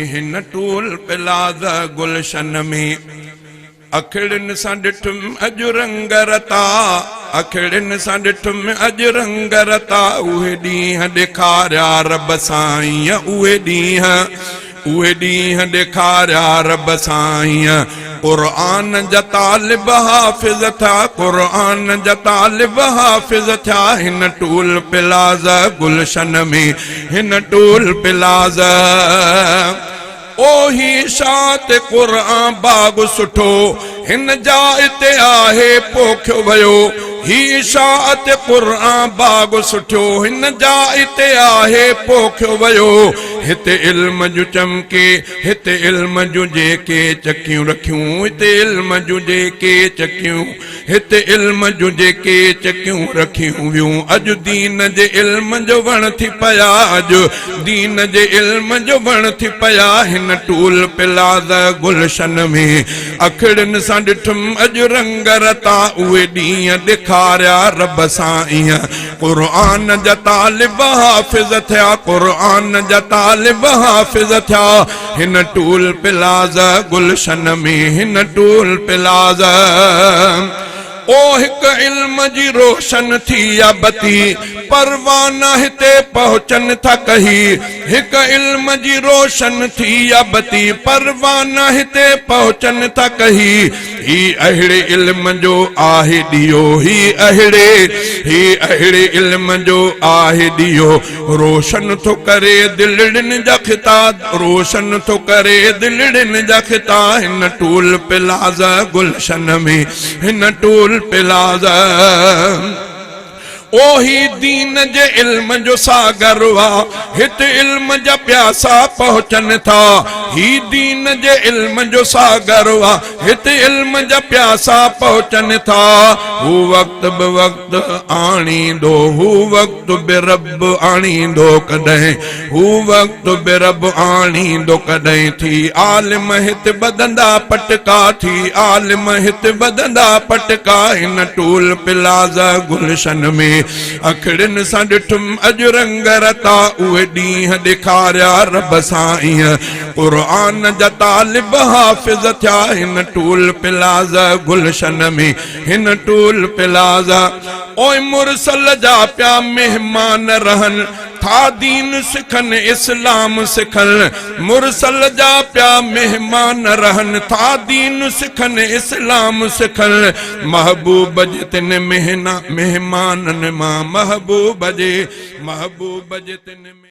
हिन टूल पिलाज़ गुलशन में अखिड़िन सां ॾिठुम अॼु रंग रता, अखिड़िन सां ॾिठुम अॼु रंग रता। उहे ॾींहं ॾेखारिया रब साईं, उहे ॾींहं ॾेखारिया रब साईं। क़ुरआन जा तालिब हाफ़िज़ था, क़ुरआन जा तालिब हाफ़िज़ थिया हिन टूल पिलाज़ गुलशन में, हिन टूल पिलाज़। ओही शात क़ुरआन बाग सुठो हिन जाइ ते आहे पोखियो वियो, ही शात क़ुरआन बाग सुठो हिन जाइ ते आहे पोखियो वियो। हिते इल्म जूं चमके, हिते इल्म जूं जेके चकियूं रखियूं, हिते इल्म जूं जेके चकियूं, हिते इल्म जूं जेके चकियूं रखियूं वियूं। अॼु दीन जे इल्म जो वण थी पिया, अॼु दीन जे इल्म जो वण थी पिया हिन टूल पिलाज़ गुलशन में। अखिड़िन सां ॾिठुम अॼु रंग रता, उहे ॾींहं ॾेखारिया रब साईं। क़ुरआन जा तालिब हाफ़िज़ थिया, क़ुरआन जा तालिब हाफ़िज़ थिया हिन टूल पिलाज़ गुलशन में, हिन टूल पिलाज़। ओ हिक इल्म जी रोशन थी या बती, परवाना हिते पहुचन था कही। हिक इल्म जी रोशन थी या बती, परवाना हिते पहुचन था कही। ही अहिड़े इल्म जो आहे ॾियो, ही अहिड़े इल्म जो आहे ॾियो। रोशन थो करे दिलड़िन जा ख़िता, रोशन थो करे दिलड़िन जा ख़िता हिन टूल पिलाज़ गुलशन में, हिन टूल पिलाज़। ओही दीन जे इल्म जो सागर वा, हिते इल्म जा प्यासा पहुचन था। ही दीन जे इल्म जो सागर वा, हिते इल्म जा प्यासा पहुचन था। हू वक्त बि वक्त आणींदो, हू वक्त बि रब आणींदो कॾहिं, हू वक्त बि रब आणींदो कॾहिं। थी आलिम हिते बदंदा पटका, थी आलिम हिते बदंदा पटका हिन टूल पिलाज़ गुलशन में। अखिड़िन सां ॾिठुम अॼु रंग रता, उहे ॾींहं ॾेखारिया रब साईं। क़ुरआन जा तालिब हाफ़िज़ थिया हिन टूल पिलाज़ गुलशन में, हिन टूल पिलाज़। ओए मुरसल जा पिया मेहमान रहन, था दीन सिखन इस्लाम सिखन। मुरसल जा पिया मेहमान रहन, था दीन सिखन इस्लाम सिखन। महबूब जे तिन मेहमानन मां, महबूब जे तिन